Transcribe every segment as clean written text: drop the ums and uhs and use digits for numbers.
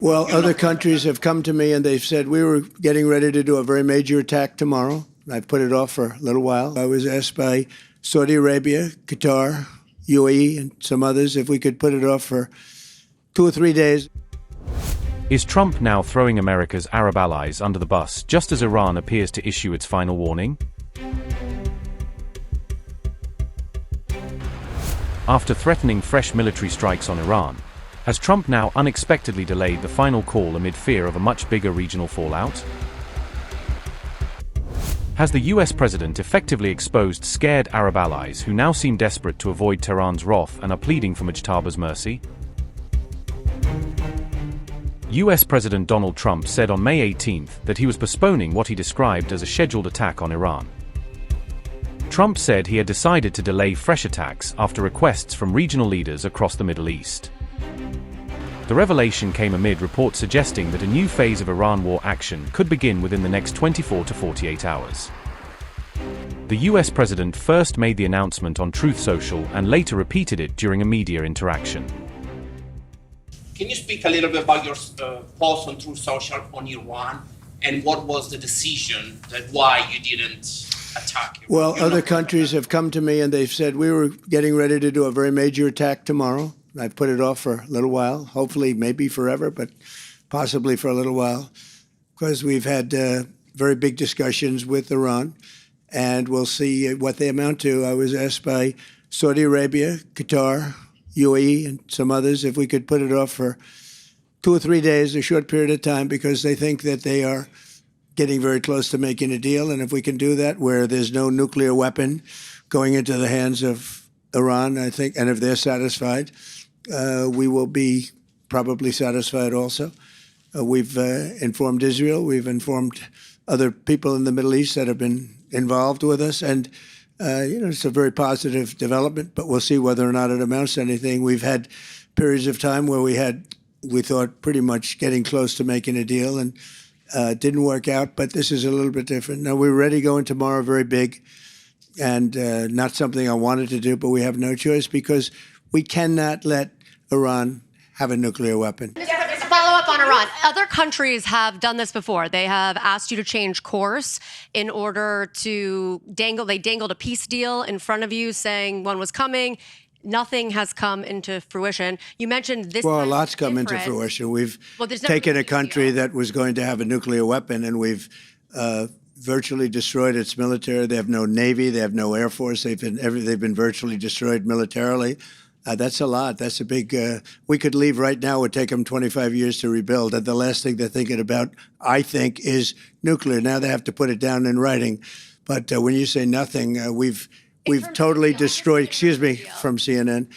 Well, other countries have come to me and they've said we were getting ready to do a very major attack tomorrow. I put it off for a little while. I was asked by Saudi Arabia, Qatar, UAE, and some others if we could put it off for 2 or 3 days. Is Trump now throwing America's Arab allies under the bus just as Iran appears to issue its final warning? After threatening fresh military strikes on Iran, has Trump now unexpectedly delayed the final call amid fear of a much bigger regional fallout? Has the US president effectively exposed scared Arab allies who now seem desperate to avoid Tehran's wrath and are pleading for Mojtaba's mercy? US President Donald Trump said on May 18th that he was postponing what he described as a scheduled attack on Iran. Trump said he had decided to delay fresh attacks after requests from regional leaders across the Middle East. The revelation came amid reports suggesting that a new phase of Iran war action could begin within the next 24 to 48 hours. The US president first made the announcement on Truth Social and later repeated it during a media interaction. Can you speak a little bit about your post on Truth Social on Iran and what was the decision that why you didn't attack Iran? Well, other countries have come to me and they've said we were getting ready to do a very major attack tomorrow. I've put it off for a little while, hopefully maybe forever, but possibly for a little while, because we've had very big discussions with Iran, and we'll see what they amount to. I was asked by Saudi Arabia, Qatar, UAE, and some others if we could put it off for 2 or 3 days, a short period of time, because they think that they are getting very close to making a deal. And if we can do that where there's no nuclear weapon going into the hands of Iran, I think, and if they're satisfied, we will be probably satisfied also. We've informed Israel. We've informed other people in the Middle East that have been involved with us. And, it's a very positive development, but we'll see whether or not it amounts to anything. We've had periods of time where we thought pretty much getting close to making a deal, and didn't work out. But this is a little bit different. Now, we're ready going tomorrow, very big, and not something I wanted to do, but we have no choice because we cannot let Iran have a nuclear weapon. Follow up on Iran. Other countries have done this before. They have asked you to change course in order to they dangled a peace deal in front of you saying one was coming. Nothing has come into fruition. You mentioned this. Well, a lot's come into fruition. We've taken a country that was going to have a nuclear weapon, and we've virtually destroyed its military. They have no navy. They have no air force. They've been virtually destroyed militarily. That's a lot. That's a big. We could leave right now. It would take them 25 years to rebuild. And the last thing they're thinking about, I think, is nuclear. Now they have to put it down in writing. But when you say nothing, we've totally destroyed. Excuse me, from CNN.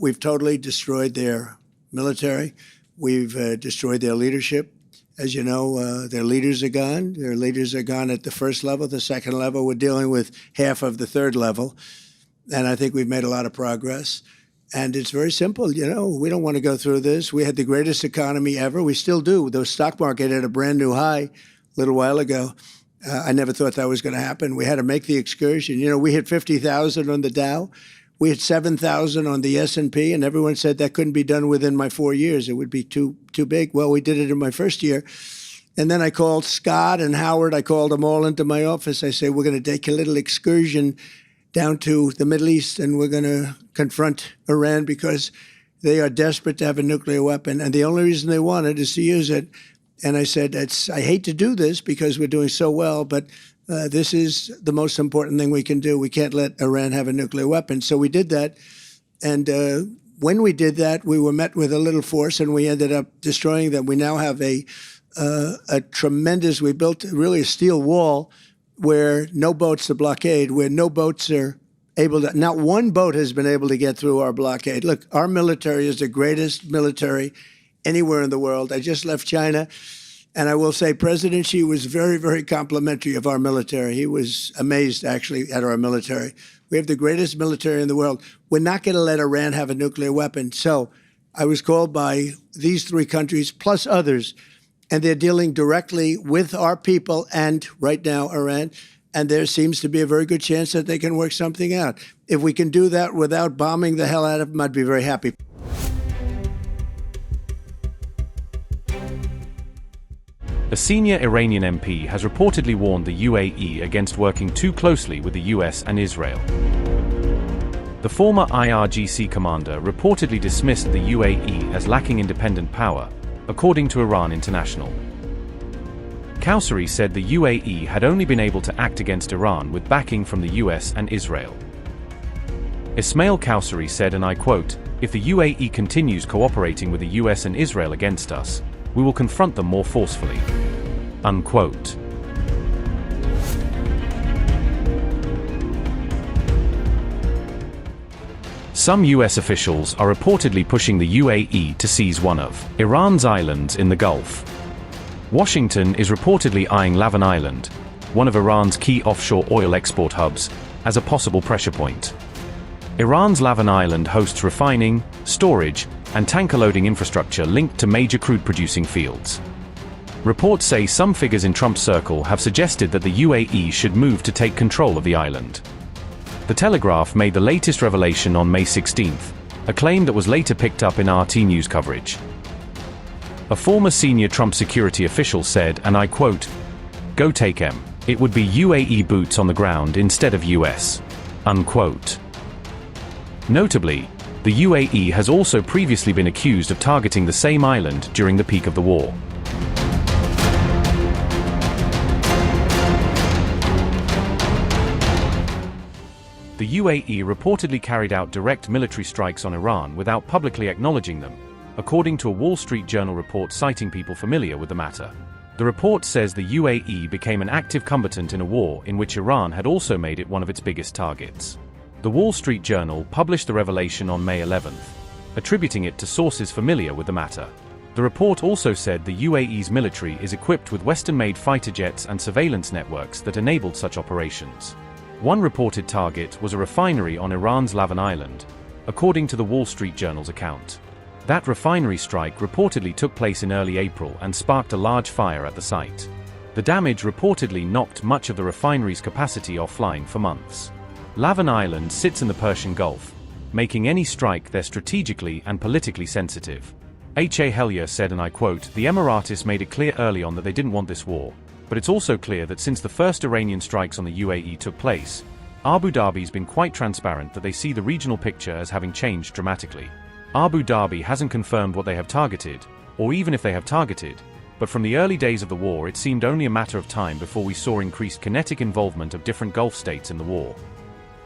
We've totally destroyed their military. We've destroyed their leadership. As you know, their leaders are gone. Their leaders are gone at the first level. The second level, we're dealing with half of the third level. And I think we've made a lot of progress. And it's very simple. We don't want to go through this. We had the greatest economy ever. We still do. The stock market had a brand new high a little while ago. I never thought that was going to happen. We had to make the excursion. We hit 50,000 on the Dow. We hit 7,000 on the S&P, and everyone said that couldn't be done within my 4 years. It would be too big. Well, we did it in my first year. And then I called Scott and Howard. I called them all into my office. I said, we're going to take a little excursion down to the Middle East, and we're going to confront Iran because they are desperate to have a nuclear weapon. And the only reason they want it is to use it. And I said, I hate to do this because we're doing so well, but this is the most important thing we can do. We can't let Iran have a nuclear weapon. So we did that. And when we did that, we were met with a little force, and we ended up destroying them. We now have a tremendous, we built really a steel wall where no boats to blockade, where no boats are able to, not one boat has been able to get through our blockade. Look, our military is the greatest military anywhere in the world. I just left China, and I will say President Xi was very, very complimentary of our military. He was amazed, actually, at our military. We have the greatest military in the world. We're not going to let Iran have a nuclear weapon. So I was called by these 3 countries, plus others, and they're dealing directly with our people and, right now, Iran. And there seems to be a very good chance that they can work something out. If we can do that without bombing the hell out of them, I'd be very happy. A senior Iranian MP has reportedly warned the UAE against working too closely with the US and Israel. The former IRGC commander reportedly dismissed the UAE as lacking independent power, according to Iran International. Kausari said the UAE had only been able to act against Iran with backing from the US and Israel. Ismail Kausari said, and I quote, "If the UAE continues cooperating with the US and Israel against us, we will confront them more forcefully." Unquote. Some US officials are reportedly pushing the UAE to seize one of Iran's islands in the Gulf. Washington is reportedly eyeing Lavin Island, one of Iran's key offshore oil export hubs, as a possible pressure point. Iran's Lavin Island hosts refining, storage, and tanker loading infrastructure linked to major crude-producing fields. Reports say some figures in Trump's circle have suggested that the UAE should move to take control of the island. The Telegraph made the latest revelation on May 16th, a claim that was later picked up in RT News coverage. A former senior Trump security official said, and I quote, "Go take 'em. It would be UAE boots on the ground instead of US." Unquote. Notably, the UAE has also previously been accused of targeting the same island during the peak of the war. The UAE reportedly carried out direct military strikes on Iran without publicly acknowledging them, according to a Wall Street Journal report citing people familiar with the matter. The report says the UAE became an active combatant in a war in which Iran had also made it one of its biggest targets. The Wall Street Journal published the revelation on May 11th, attributing it to sources familiar with the matter. The report also said the UAE's military is equipped with Western-made fighter jets and surveillance networks that enabled such operations. One reported target was a refinery on Iran's Lavin Island, according to the Wall Street Journal's account. That refinery strike reportedly took place in early April and sparked a large fire at the site. The damage reportedly knocked much of the refinery's capacity offline for months. Lavin Island sits in the Persian Gulf, making any strike there strategically and politically sensitive. H.A. Hellier said, and I quote, "The Emiratis made it clear early on that they didn't want this war, but it's also clear that since the first Iranian strikes on the UAE took place, Abu Dhabi's been quite transparent that they see the regional picture as having changed dramatically. Abu Dhabi hasn't confirmed what they have targeted, or even if they have targeted, but from the early days of the war it seemed only a matter of time before we saw increased kinetic involvement of different Gulf states in the war."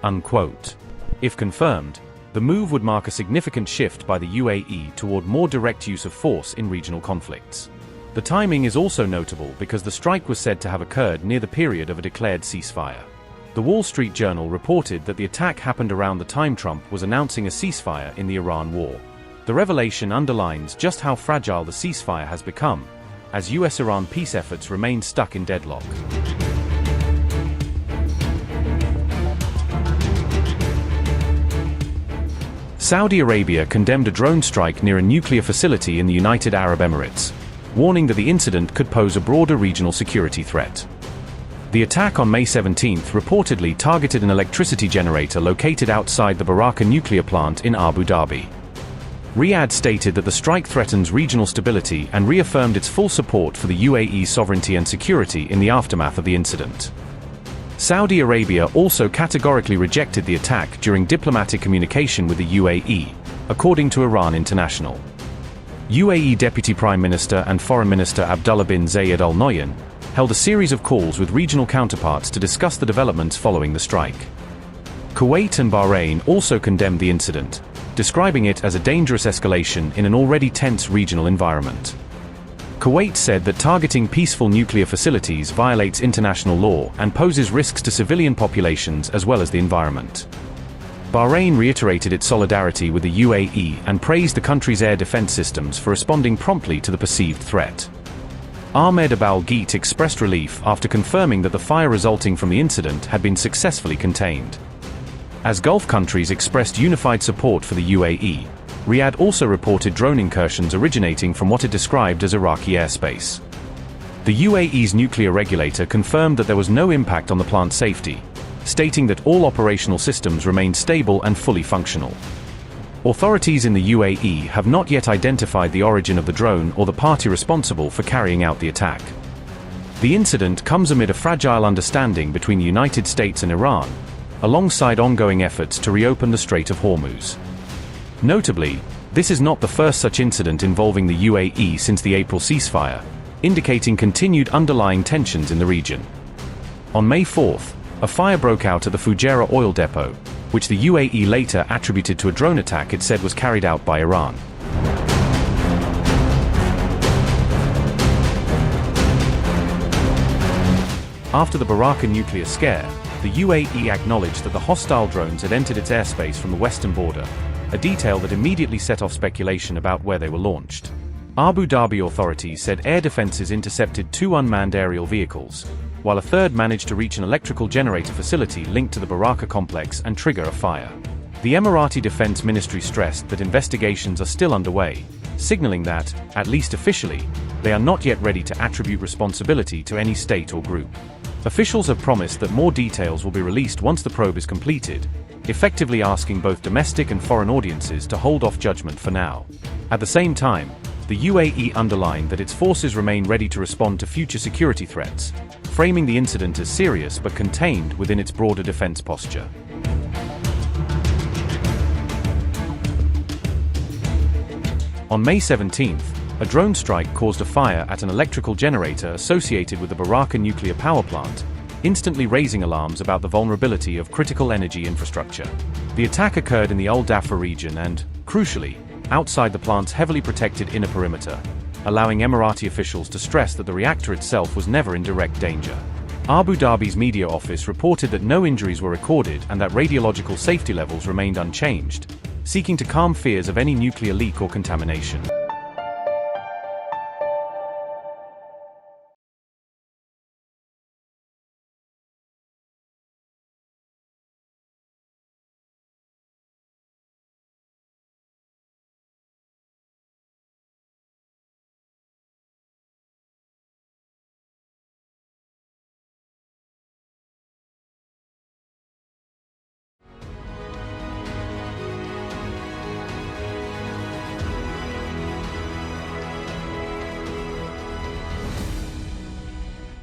Unquote. If confirmed, the move would mark a significant shift by the UAE toward more direct use of force in regional conflicts. The timing is also notable because the strike was said to have occurred near the period of a declared ceasefire. The Wall Street Journal reported that the attack happened around the time Trump was announcing a ceasefire in the Iran war. The revelation underlines just how fragile the ceasefire has become, as US-Iran peace efforts remain stuck in deadlock. Saudi Arabia condemned a drone strike near a nuclear facility in the United Arab Emirates, warning that the incident could pose a broader regional security threat. The attack on May 17th reportedly targeted an electricity generator located outside the Barakah nuclear plant in Abu Dhabi. Riyadh stated that the strike threatens regional stability and reaffirmed its full support for the UAE's sovereignty and security in the aftermath of the incident. Saudi Arabia also categorically rejected the attack during diplomatic communication with the UAE, according to Iran International. UAE Deputy Prime Minister and Foreign Minister Abdullah bin Zayed Al Nahyan held a series of calls with regional counterparts to discuss the developments following the strike. Kuwait and Bahrain also condemned the incident, describing it as a dangerous escalation in an already tense regional environment. Kuwait said that targeting peaceful nuclear facilities violates international law and poses risks to civilian populations as well as the environment. Bahrain reiterated its solidarity with the UAE and praised the country's air defense systems for responding promptly to the perceived threat. Ahmed Abal-Gheit expressed relief after confirming that the fire resulting from the incident had been successfully contained. As Gulf countries expressed unified support for the UAE, Riyadh also reported drone incursions originating from what it described as Iraqi airspace. The UAE's nuclear regulator confirmed that there was no impact on the plant's safety, stating that all operational systems remained stable and fully functional. Authorities in the UAE have not yet identified the origin of the drone or the party responsible for carrying out the attack. The incident comes amid a fragile understanding between the United States and Iran, alongside ongoing efforts to reopen the Strait of Hormuz. Notably, this is not the first such incident involving the UAE since the April ceasefire, indicating continued underlying tensions in the region. On May 4th, a fire broke out at the Fujairah oil depot, which the UAE later attributed to a drone attack it said was carried out by Iran. After the Barakah nuclear scare, the UAE acknowledged that the hostile drones had entered its airspace from the western border, a detail that immediately set off speculation about where they were launched. Abu Dhabi authorities said air defenses intercepted 2 unmanned aerial vehicles, while a third managed to reach an electrical generator facility linked to the Barakah complex and trigger a fire. The Emirati Defense Ministry stressed that investigations are still underway, signaling that, at least officially, they are not yet ready to attribute responsibility to any state or group. Officials have promised that more details will be released once the probe is completed, effectively asking both domestic and foreign audiences to hold off judgment for now. At the same time, the UAE underlined that its forces remain ready to respond to future security threats, framing the incident as serious but contained within its broader defense posture. On May 17th, a drone strike caused a fire at an electrical generator associated with the Barakah nuclear power plant, instantly raising alarms about the vulnerability of critical energy infrastructure. The attack occurred in the Al Dhafra region and, crucially, outside the plant's heavily protected inner perimeter, allowing Emirati officials to stress that the reactor itself was never in direct danger. Abu Dhabi's media office reported that no injuries were recorded and that radiological safety levels remained unchanged, seeking to calm fears of any nuclear leak or contamination.